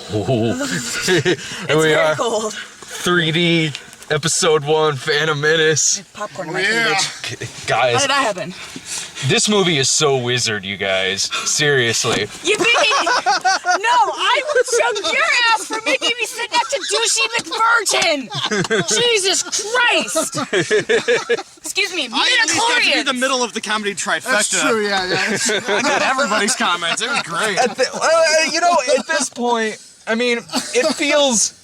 It's we very are cold. 3D episode 1 Phantom Menace. Popcorn in my cleavage. Guys, How did that happen? this movie is so wizard, you guys. Seriously. Yippee! No, I would choke your ass for making me sit next to Douchey McVirgin! Jesus Christ! Excuse me, I at least got to be midichlorians! the middle of the comedy trifecta. That's true, yeah. I got everybody's comments. It was great. At this point, I mean, it feels...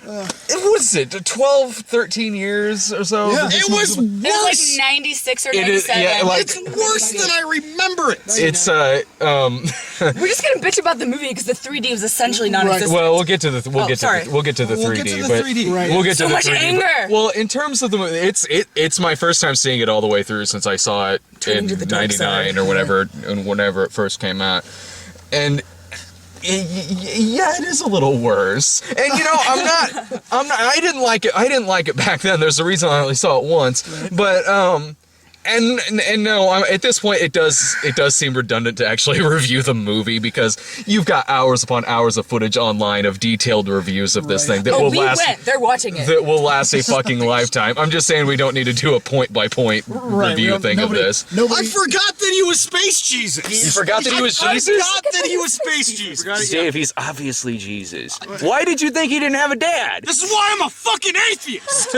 was it 12, 13 years or so? Yeah. It was It was like worse. 96 or It 97. is, yeah, like- It's worse than I remember it. It's, We're just gonna bitch about the movie because the 3D was essentially non-existent. well, we'll get to the sorry. 3D, We'll get to the but 3D. Right. we'll get So to the much 3D. anger. Well, in terms of the movie, it's my first time seeing it all the way through since I saw it Turning to in the dark '99 side. or whenever it first came out, and. Yeah, it is a little worse. And you know, I didn't like it back then. There's a reason I only saw it once. But and no, at this point it does seem redundant to actually review the movie because you've got hours upon hours of footage online of detailed reviews of this thing that will last They're watching it. that will last a fucking lifetime. I'm just saying we don't need to do a point by point review thing of this. I forgot that he was Space Jesus. You forgot that he was I Jesus? forgot that he was Space Jesus. Dave, he's obviously Jesus. Why did you think he didn't have a dad? This is why I'm a fucking atheist.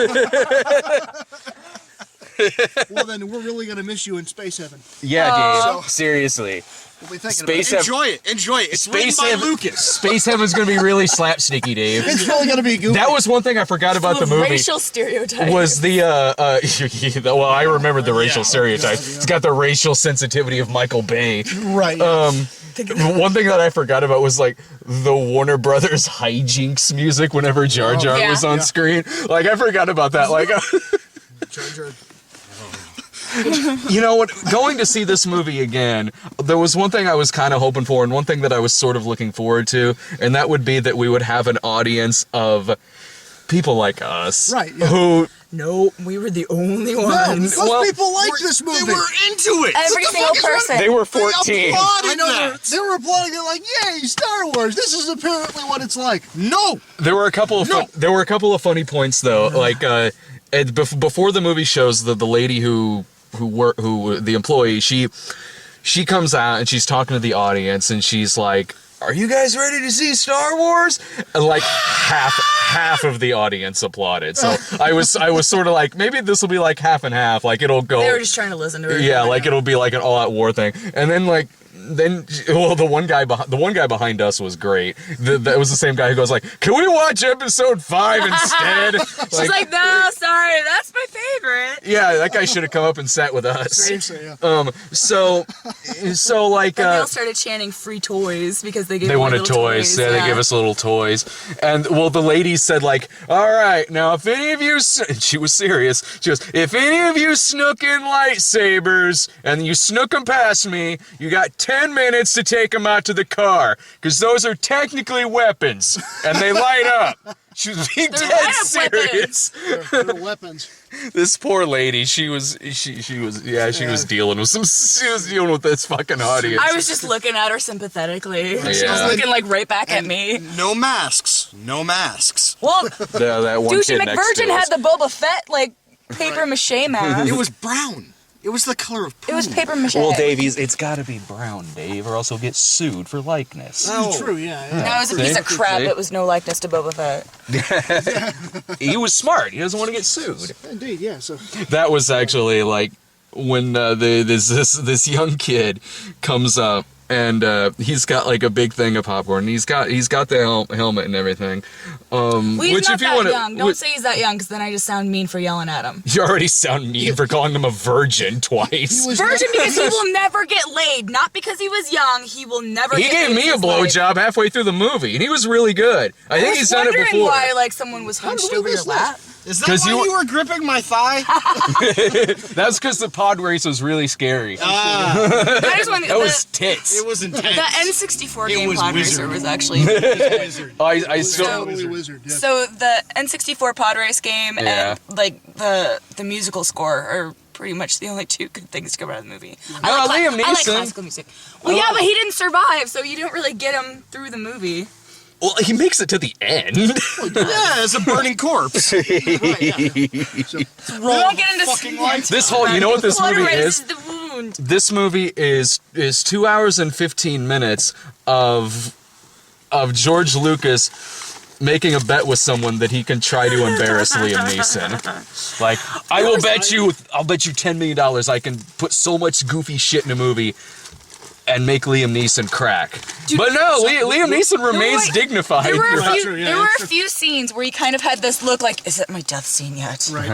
Well, then we're really gonna miss you in space heaven. Yeah, Dave. Seriously. We'll be thinking Space about heaven. Enjoy it. It's written by Lucas. Space Heaven's gonna be really slapsticky, Dave. it. It's really gonna be goofy. That was one thing I forgot about the movie. Racial stereotype. Was the well, I remembered the racial stereotype. It's got the racial sensitivity of Michael Bay. right. One thing that I forgot about was like the Warner Brothers hijinks music whenever Jar Jar yeah. was on screen. Like I forgot about that. Like Jar Jar. you know what? Going to see this movie again, there was one thing I was kind of hoping for, and one thing that I was sort of looking forward to, and that would be that we would have an audience of people like us, Right, yeah. who. No, we were the only No, ones. most well, people like this movie. They were into it. Every single person. They were They 14. applauded I know that. they were applauding. They're like, "Yay, Star Wars! This is apparently what it's like." No. There were a couple of funny points though. Like before the movie shows the lady who the employee, she comes out and she's talking to the audience and she's like, "Are you guys ready to see Star Wars?" And like half of the audience applauded. So I was sort of like, maybe this will be like half and half. Like it'll go. They were just trying to listen to her. Yeah, like it'll be like an all-out war thing. And then the one guy behind us was great. That was the same guy who goes like, "Can we watch episode 5 instead?" She's like, no, sorry, that's my favorite. yeah, that guy should have come up and sat with us. Seriously, yeah. So like Then they all started chanting free toys because they gave they away wanted little toys. Yeah, they gave us little toys. And well, the lady said like, "All right, now if any of you," and she was serious. She goes, "If any of you snook in lightsabers and you snook them past me, you got 10 minutes to take them out to the car, because those are technically weapons, and they light up." She was being They're dead light-up serious. They're weapons. This poor lady, she was dealing with this fucking audience. I was just looking at her sympathetically. She Yeah. was looking like right back at me. No masks. No masks. Well, that one Douchey kid next to McVirgin us. had the Boba Fett like paper mache mask. It was brown. It was the color of poo. It was paper mache. Well, Dave, it's got to be brown, Dave, or else he'll get sued for likeness. This is true, yeah. No, it was a piece of crap. It was no likeness to Boba Fett. He was smart. He doesn't want to get sued. Indeed, yeah. So That was actually like when this young kid comes up and he's got like a big thing of popcorn. And he's got the helmet and everything. Well, he's which not if you that want young. Don't say he's that young, because then I just sound mean for yelling at him. you already sound mean for calling him a virgin twice. Virgin because he will never get laid. Not because he was young. He will never He get gave laid me in a his life. blowjob halfway through the movie, and he was really good. I think he's done it wondering before. why like someone was hunched over your lap. Is that 'Cause why you- you were gripping my thigh? That's because the pod race was really scary. I just want That was tits. It was intense. the N64 It game was pod wizard. racer was actually Wizard. I still. totally wizard. Yeah. so the N64 pod race game Yeah. and like the musical score are pretty much the only two good things to come out of the movie. No, I Liam like Neeson. classical music. Well, yeah, but he didn't survive, so you don't really get him through the movie. Well, he makes it to the end. Yeah, as a burning corpse. Right, yeah. We won't get into fucking life. This whole, you know what this movie is? The wound. This movie is 2 hours and 15 minutes of George Lucas making a bet with someone that he can try to embarrass Liam Neeson. Like, I'll bet you $10 million I can put so much goofy shit in a movie and make Liam Neeson crack. Dude, but no, Liam Neeson remains dignified. There were, True, yeah, there were that's a few scenes where he kind of had this look like, is it my death scene yet? Right.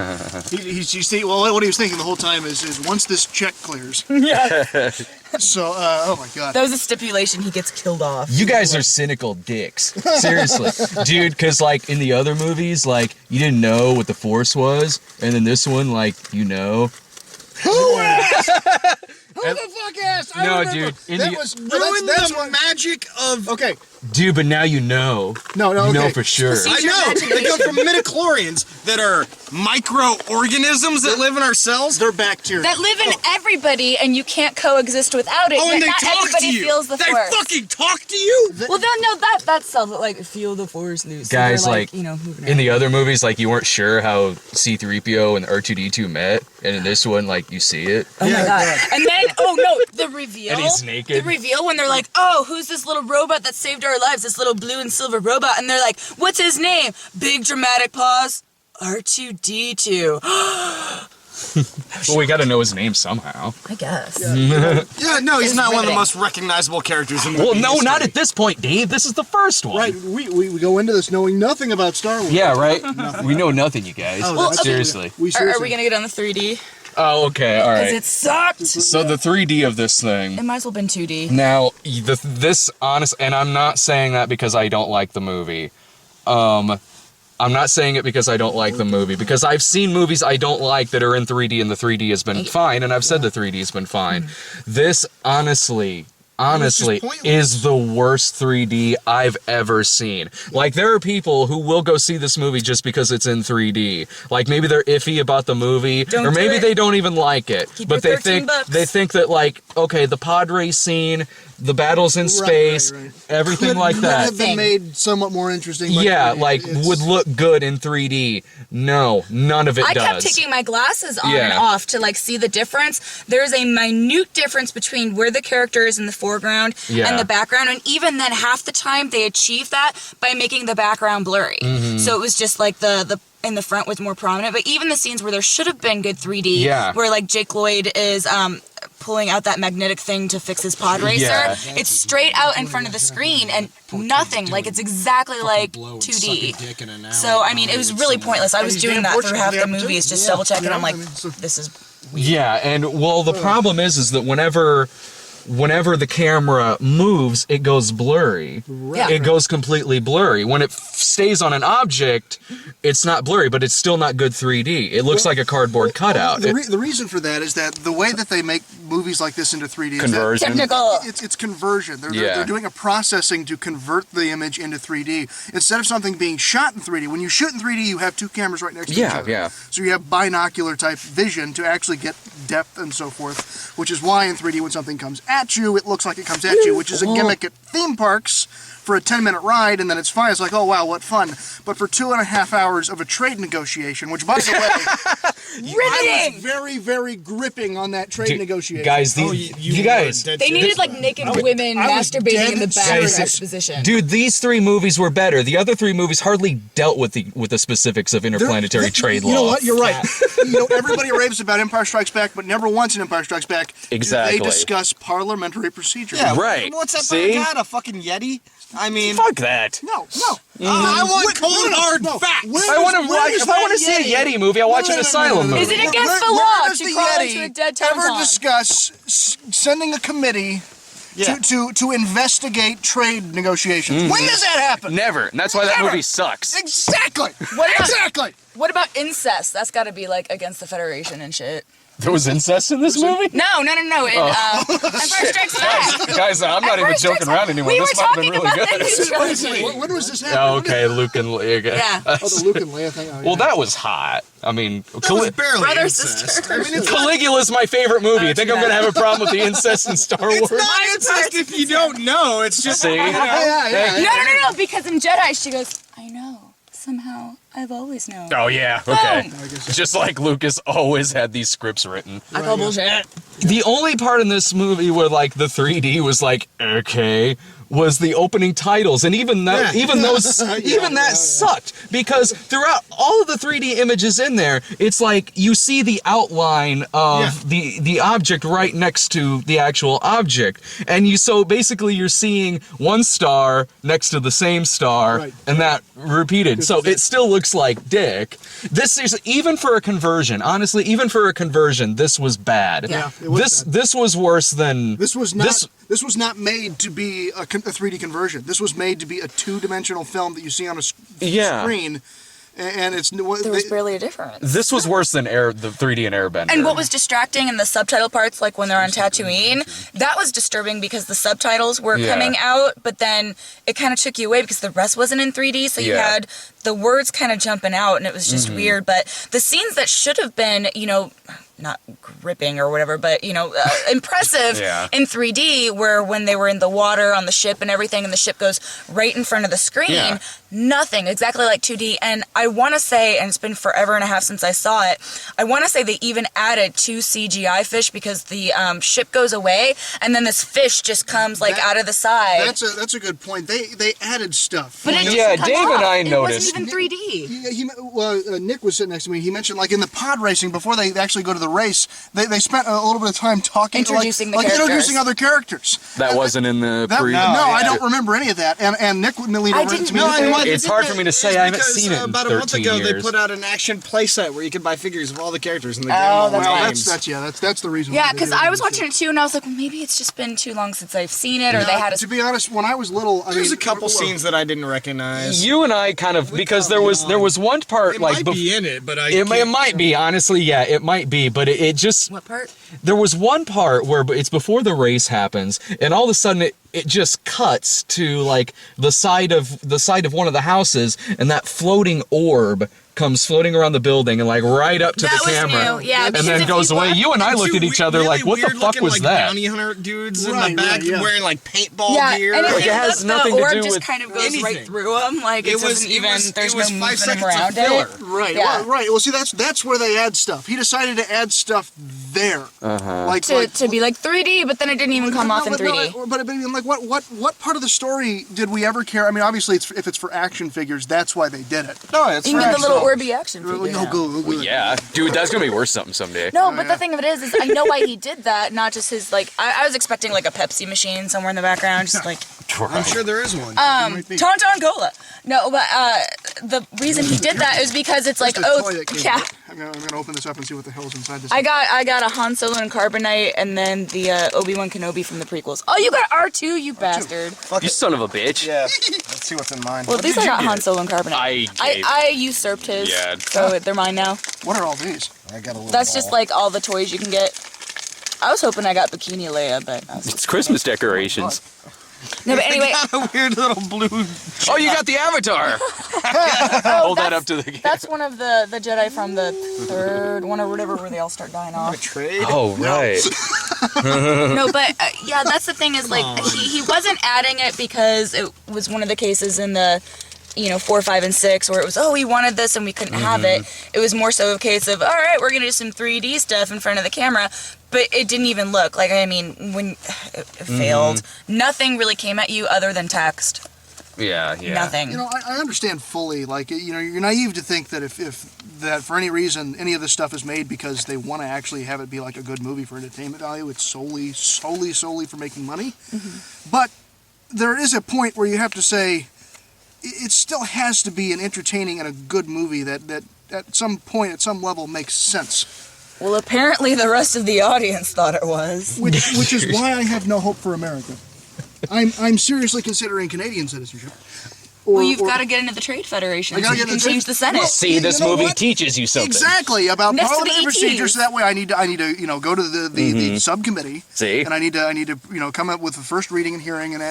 You see, well, what he was thinking the whole time is once this check clears. Yeah. So, oh my God. That was a stipulation. He gets killed off. You guys are cynical dicks. Seriously. Dude, because, like, in the other movies, like, you didn't know what the Force was, and then this one, like, you know. Who asked? Who the fuck asked? I No, remember. dude, That's Ruin what, the magic of... okay. Dude, but now you know. No, You okay. know for sure. I know! They come from midichlorians that are microorganisms that live in our cells. They're bacteria. That live in everybody, and you can't coexist without it. Oh, and Yet they not talk everybody to you! feels the They force. fucking talk to you! Well, no, that's self like feel the force news. So Guys, they're, like, you know, moving in around. the other movies, like, you weren't sure how C-3PO and R2-D2 met, and in this one, like, you see it. Oh my Yeah, god! yeah. And then, oh no, the reveal. And he's naked. The reveal when they're like, "Oh, who's this little robot that saved our lives? This little blue and silver robot." And they're like, "What's his name?" Big dramatic pause. R2-D2. Well, we gotta know his name somehow. I guess. Yeah, no, he's It's not one of the riveting. most recognizable characters in Well, movie no, not history. at this point, Dave. This is the first one. Right, we go into this knowing nothing about Star Wars. Yeah, right? We know nothing, you guys. Oh, Well, that's- Seriously. We Are seriously. we gonna get on the 3D? Oh, okay, all Because right. it sucked. So the 3D of this thing. It might as well been 2D. Now, this honest, and I'm not saying that because I don't like the movie. I'm not saying it because I don't like the movie, because I've seen movies I don't like that are in 3D, and the 3D has been fine, and I've said the 3D has been fine. This, honestly, pointless. is the worst 3D I've ever seen. Like, there are people who will go see this movie just because it's in 3D. Like, maybe they're iffy about the movie, Don't or do maybe it. they don't even like it. Keep But your they 13 bucks. think that, like, okay, the pod race scene, the battles in space, right. everything like Could that. have been made somewhat more interesting. But Yeah, like, it's- would look good in 3D. No, none of it I does. kept taking my glasses on and Yeah. off to like see the difference. There's a minute difference between where the character is in the foreground Yeah. and the background, and even then, half the time they achieve that by making the background blurry. Mm-hmm. So it was just like the in the front was more prominent. But even the scenes where there should have been good 3D, Yeah. where like Jake Lloyd is pulling out that magnetic thing to fix his pod racer, Yeah. it's straight out in front of the screen and nothing. Like it's exactly like 2D. So I mean, it was really pointless. I was he's doing damn that through fortunate half for the the movie. It's just opportunity. double checking. Yeah, I'm like, I mean, so- this is Yeah, and well, the problem is that whenever the camera moves, it goes blurry. Yeah. It goes completely blurry. When it stays on an object, it's not blurry, but it's still not good 3D. It looks like a cardboard cutout. The reason for that is that the way that they make movies like this into 3D is that Conversion. technical. it's conversion. Yeah. They're doing a processing to convert the image into 3D. Instead of something being shot in 3D, when you shoot in 3D, you have two cameras right next to each Yeah, other. yeah. So you have binocular type vision to actually get depth and so forth, which is why in 3D when something comes at you, it looks like it comes at you, which is a gimmick at theme parks for a 10-minute ride, and then it's fine. It's like, oh wow, what fun. But for 2.5 hours of a trade negotiation, which by the way, I Riveting. was very, very gripping on that trade negotiation. Guys, you guys, They needed like naked women I was masturbating in the dead back of serious. exposition. dude, these 3 movies were better. The other 3 movies hardly dealt with the specifics of interplanetary trade law. You know what? You're right. Everybody raves about Empire Strikes Back, but never once in Empire Strikes Back Exactly. do they discuss parliamentary procedure. Yeah, Right. What's that See? fucking got? A fucking Yeti? I mean, Fuck that. No. I want cold hard no. facts. If I want to see a Yeti movie, I watch an Asylum movie. Is it against the Where law does to the crawl Yeti into a dead ever tampon? discuss sending a committee Yeah. to investigate trade negotiations? When does that happen? Never. And that's why that Never. movie sucks. Exactly. What about- Exactly. What about incest? That's got to be like against the Federation and shit. There was incest in this movie? No. In Empire Strikes Back. Guys, I'm not even joking around anymore. We were This might have been talking really about good. the new trilogy. When was this happening? Oh, okay, Luke and Leia. Yeah. Oh, the Luke and Leia thing. Oh, yeah. Well, that was hot. I mean, That was barely Brother, incest. sister. I mean, it's Caligula's my favorite movie. You think I'm gonna have a problem with the incest in Star Wars? It's not incest if you don't know. It's just See? No, because in Jedi she goes, I know. Somehow, I've always known. Oh yeah, okay. Boom. Just like Lucas always had these scripts written. I call bullshit. The only part in this movie where like the 3D was like okay was the opening titles, and even that, that sucked because throughout all of the 3D images in there, it's like you see the outline of the object right next to the actual object, and so basically you're seeing one star next to the same star, and that repeated. So it still looks like dick. This is even for a conversion. Honestly, even for a conversion, this was bad. Yeah, it was bad. This was worse than This was not made to be a 3D conversion. This was made to be a two-dimensional film that you see on a screen, and it's There was barely a difference. This was worse than the 3D and Airbender. And what was distracting in the subtitle parts, like when they're on Tatooine, that was disturbing because the subtitles were coming out, but then it kind of took you away because the rest wasn't in 3D, so you had the words kind of jumping out, and it was just weird. But the scenes that should have been, not gripping or whatever, but, impressive in 3D were when they were in the water on the ship and everything, and the ship goes right in front of the screen. Nothing, exactly like 2D. And I want to say, and it's been forever and a half since I saw it, I want to say they even added 2 CGI fish because the ship goes away, and then this fish just comes out of the side. That's a good point. They added stuff. But it Dave doesn't come and off. I It noticed. wasn't even 3D. Nick was sitting next to me. He mentioned, like in the pod racing, before they actually go to the race, they spent a little bit of time talking, Introducing the characters. introducing other characters. That wasn't in the pre. No, I don't remember any of that. And Nick wouldn't lead it to me. It's hard for me to say. I haven't seen it in about 13 a month ago, years. they put out an action playset where you could buy figures of all the characters in the game. Oh, that's all right. games. That's the reason. Yeah, why they because did it. I was watching it too, and I was like, well, maybe it's just been too long since I've seen it, or they had a... To be honest, when I was little, There's a couple scenes that I didn't recognize. You and I kind of because there was one part It like might be in it, but it might be honestly, yeah, it might be, but it just What part? there was one part where it's before the race happens, and all of a sudden it just cuts to like the side of one of the houses, and that floating orb comes floating around the building and like right up to That the was camera, new, yeah, and because then if goes you away. look- You and I looked at each other like, what the fuck was like, that? Bounty hunter dudes in Right, the back right, yeah. wearing like paintball Yeah, gear. and if Like, you it has look, nothing the to orb do just with kind of goes anything. right through them. Like, it doesn't even... There's no 5 movement seconds around of filler. it. Right. Yeah. Well, right. Well, see, that's where they add stuff. He decided to add stuff there. Like To be like 3D, but then it didn't even come off in 3D. But like, what part of the story did we ever care? I mean, obviously, if it's for action figures, that's why they did it. No, it's You can get the little Orby action figure. Oh, good. Yeah, dude, that's gonna be worth something someday. No, but the thing of it is I know why he did that, not just his, like, I was expecting, like, a Pepsi machine somewhere in the background, just, like, I'm sure there is one. Tauntaun Cola. No, but, the reason he did that is because it's like, Just a toy that came yeah. with it. I'm gonna open this up and see what the hell's inside this. I got a Han Solo and Carbonite, and then the Obi-Wan Kenobi from the prequels. Oh, you got R2, you bastard. You son of a bitch. Yeah. Let's see what's in mine. Well, at least I got Han Solo and Carbonite. I I usurped his, Yeah. so they're mine now. What are all these? I got a little That's just like all the toys you can get. I was hoping I got Bikini Leia, but I was... It's Christmas decorations. No, but anyway, a weird little blue. Oh, you got the Avatar. Hold that up to the. that's one of the Jedi from the third one or whatever, where they all start dying off. Trade. Oh right. No, but yeah, that's the thing is like he wasn't adding it because it was one of the cases in the 4, 5, and 6 where it was he wanted this and we couldn't have it. It was more so a case of all right, we're gonna do some 3D stuff in front of the camera, but it didn't even look like. I mean, when it failed, nothing really came at you other than text. Yeah. Nothing. I understand fully. Like, you're naive to think that if that for any reason any of this stuff is made because they want to actually have it be like a good movie for entertainment value. It's solely for making money. But there is a point where you have to say it still has to be an entertaining and a good movie that at some point, at some level, makes sense. Well, apparently the rest of the audience thought it was. Which is why I have no hope for America. I'm seriously considering Canadian citizenship. Well, you've got to get into the Trade Federation so you can change the Senate. See, this movie teaches you something. Exactly, about Next to the parliamentary ETs. procedures. So that way, I need to go to the subcommittee. See? And I need to come up with the first reading and hearing, and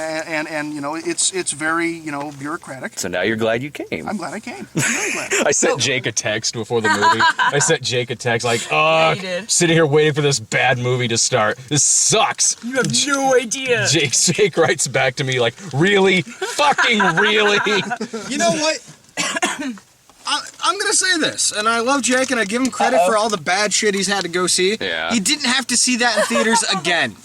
it's very bureaucratic. So now you're glad you came. I'm glad I came. I'm very glad. I sent Jake a text before the movie. I sent Jake a text like, you did. sitting here waiting for this bad movie to start. This sucks. You have no idea. Jake writes back to me like, really? Fucking really? You know what? I'm going to say this, and I love Jake, and I give him credit for all the bad shit he's had to go see. Yeah. He didn't have to see that in theaters again.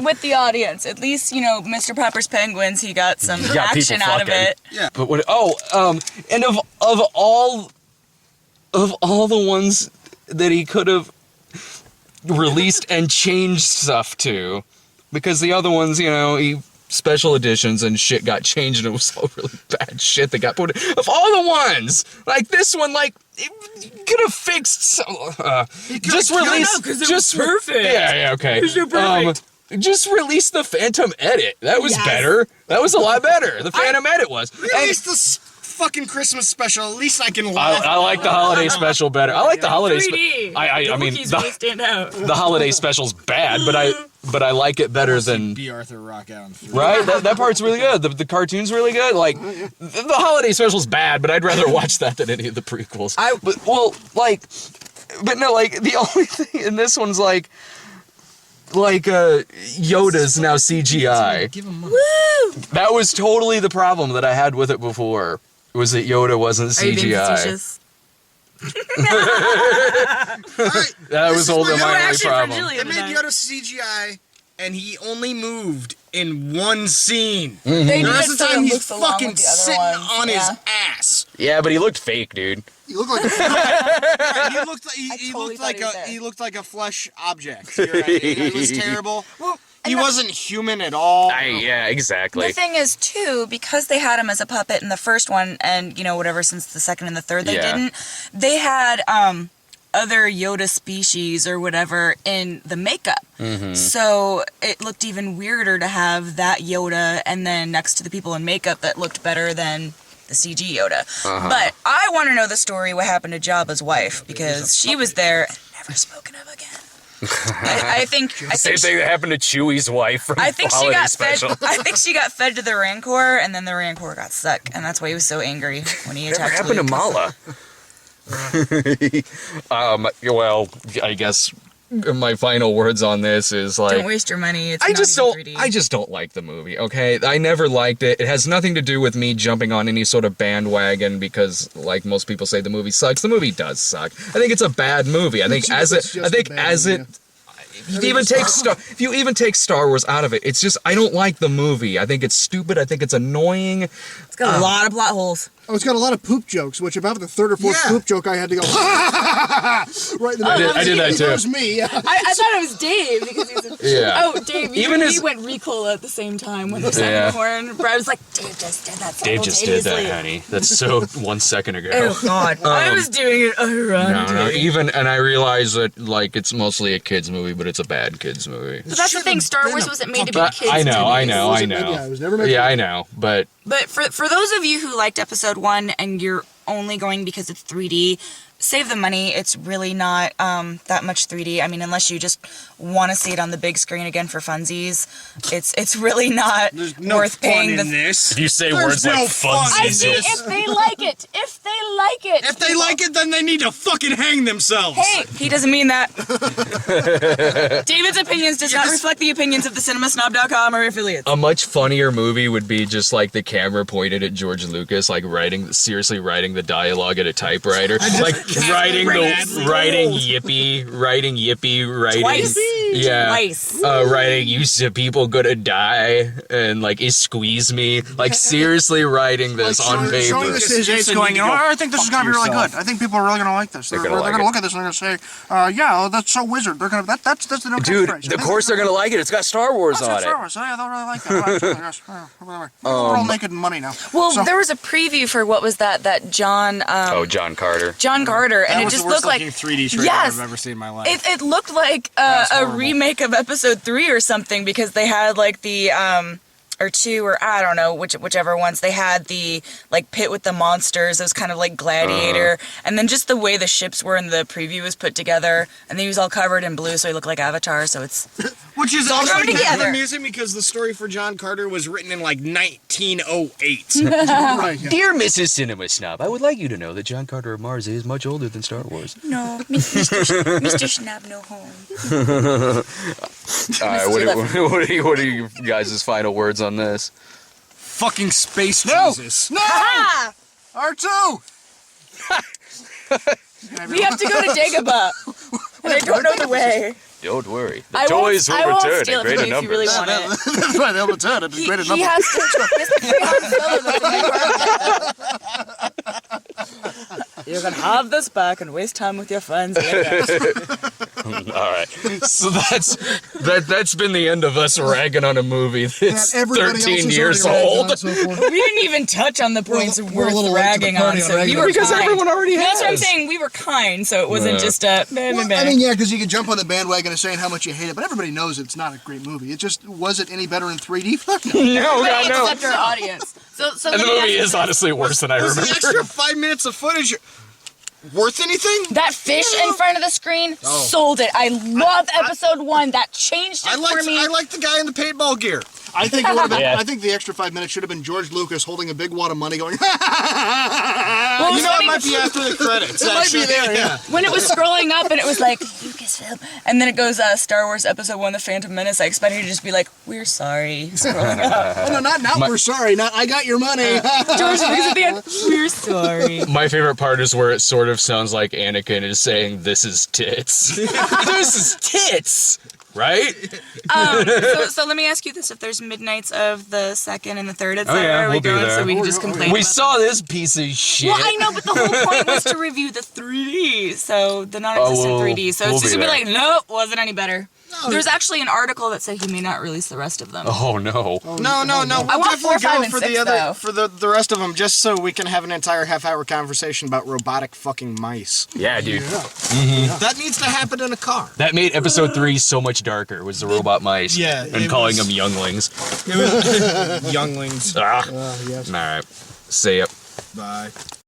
with the audience. At least, Mr. Popper's Penguins, he got some action out of it. Yeah. But what? And of all the ones that he could have released and changed stuff to, because the other ones, special editions and shit got changed and it was all really bad shit that got put in. Of all the ones, like this one, like, it could have fixed just release. Just perfect. Yeah, okay. Just release the Phantom edit. That was better. That was a lot better. The Phantom edit was. Release the fucking Christmas special. At least I can laugh. I like the holiday special better. I like the holiday special. 3D. I mean, really stand out. the holiday special's bad, but I like it better than. B. Arthur rock out on 3D. Right? That part's really good. The cartoon's really good. Like, the holiday special's bad, but I'd rather watch that than any of the prequels. But no, like, the only thing in this one's like Yoda's now CGI. Give him money. Woo! That was totally the problem that I had with it before. Was that Yoda wasn't Are you being CGI. facetious? That was all my only action for problem. Jillian They made tonight. Yoda CGI, and he only moved in one scene. They The did rest it of the so time, it he's looks along fucking with the other sitting ones. on his Yeah. ass. Yeah, but he looked fake, dude. You look like Right, he looked like he totally looked thought like he was a there. he looked like a flesh object. You're right. It was terrible. Well, He and wasn't human at all. Yeah, exactly. the thing is, too, because they had him as a puppet in the first one, and, whatever, since the second and the third they Yeah. didn't, they had other Yoda species or whatever in the makeup. Mm-hmm. So it looked even weirder to have that Yoda and then next to the people in makeup that looked better than the CG Yoda. But I want to know the story what happened to Jabba's wife, because she was there and never spoken of again. I think Same thing that happened to Chewie's wife from I the think she holiday got special. fed. I think she got fed to the Rancor, and then the Rancor got stuck, and that's why he was so angry when he Whatever attacked happened to Luke. Mala? Well, I guess my final words on this is like, Don't waste your money. It's I not just even don't. 3D. I just don't like the movie. Okay, I never liked it. It has nothing to do with me jumping on any sort of bandwagon because, like most people say, the movie sucks. The movie does suck. I think it's a bad movie. I think if you even take Star Wars out of it, it's just I don't like the movie. I think it's stupid. I think it's annoying. It's got a lot of plot holes. Oh, it's got a lot of poop jokes, which about the third or fourth Yeah. poop joke I had to go right in the middle. I did that too. That was me. Yeah. I thought it was Dave because he's. Yeah. Oh, Dave! Even We as- went Recola at the same time when they sang Yeah. the horn. Brad was like, "Dave just did that Dave just did that, simultaneously." honey. That's so 1 second ago. Oh God! I was doing it ironically. No, and I realize that like it's mostly a kids movie, but it's a bad kids movie. But that's the thing. Star Wars wasn't made to be But kids. I know. movies. Yeah, it was never meant Yeah, to be. I know, but But for those of you who liked episode 1 and you're only going because it's 3D, save the money. It's really not that much 3D. I mean, unless you just want to see it on the big screen again for funsies, it's really not There's no worth fun paying in the. this. If you say There's words no like fun in I funsies, see this. if they like it. If they like it. If they like it, then they need to fucking hang themselves. Hey, he doesn't mean that. David's opinions does not reflect the opinions of the cinemasnob.com or affiliates. a much funnier movie would be just like the camera pointed at George Lucas, like seriously writing the dialogue at a typewriter, like writing yippee, Twice. yeah, Twice. writing "you people gonna die" and like "it squeeze me," like seriously writing this on paper. Showing this to his aides going, I think this is going to be really good. I think people are really going to like this. They're gonna going like to it. look at this and they're going to say, yeah, that's so wizard. They're going to, that's the no dude, catchphrase. of course they're gonna like it. It's got Star Wars on it. Star Wars. Yeah, they'll really like that. Whatever. We're all naked in money now. Well, So- there was a preview for what was that John John Carter. John Carter, and That it was just the worst looked like looking 3D trailer yes, I've ever seen in my life. it looked like was a horrible. remake of episode 3 or something because they had like the or 2, or I don't know, whichever ones, they had the like pit with the monsters. It was kind of like Gladiator, and then just the way the ships were in the preview was put together, and then he was all covered in blue, so he looked like Avatar. So it's Which is also thrown kind together. of amusing because the story for John Carter was written in like 1908. Right, yeah. Dear Mrs. Cinema Snob, I would like you to know that John Carter of Mars is much older than Star Wars. no, Mr. Schnapp, no home. All right, what are you guys' final words on this? Fucking space Jesus. No! Ah! R2! We have to go to Dagobah, and I don't know the way. Don't worry, the I toys won't, will I won't return steal in it from greater you if you really numbers. want it. That's right, they'll return it in greater He numbers. has to free Han Solo that's in my car. You can have this back and waste time with your friends later. All right. So that's been the end of us ragging on a movie that's Everybody else 13 is years already ragged old. on, so forth. We didn't even touch on the points we're a worth little late to the ragging party on, on so ragging we on were Because kind. everyone already has. That's what I'm saying. We were kind, so it wasn't just a meh, meh, Well, meh. I mean, yeah, because you can jump on the bandwagon of saying how much you hate it, but everybody knows it's not a great movie. It just, was it any better in 3D? Fuck no. No, God, no. Except our audience. So And the let me movie ask is you honestly worse than I Was the remember. extra 5 minutes of footage worth anything? that fish in front of the screen sold it. I love episode 1. That changed it for me. I liked the guy in the paintball gear. I think it would have been, Yeah. I think the extra 5 minutes should have been George Lucas holding a big wad of money going, Well, You know, it funny- might be after the credits. it might be actually. there, yeah. when it was scrolling up and it was like Lucasfilm, and then it goes Star Wars Episode 1: The Phantom Menace. I expected it to just be like, "We're sorry." Scrolling up. Oh, no, not we're sorry, not I got your money. George Lucas at the end. We're sorry. My favorite part is where it sort of sounds like Anakin is saying, "This is tits." This is tits, right? So let me ask you this: if there's midnights of the 2nd and the 3rd, etc., yeah, are we we'll be going there. so we can just complain? We about saw this piece of shit. Well, I know, but the whole point was to review the 3D, so the non-existent we'll- 3D. So we'll it's just be gonna be there. like, nope, wasn't any better. There's actually an article that said he may not release the rest of them. Oh no. No. We'll I want 4, definitely 5, go and for 6, the other though. for the rest of them, just so we can have an entire half-hour conversation about robotic fucking mice. Yeah, dude. That needs to happen in a car. That made episode 3 so much darker, was the robot mice. Yeah, And it calling was- them younglings. It was younglings. Ah. Yes. Alright. See ya. Bye.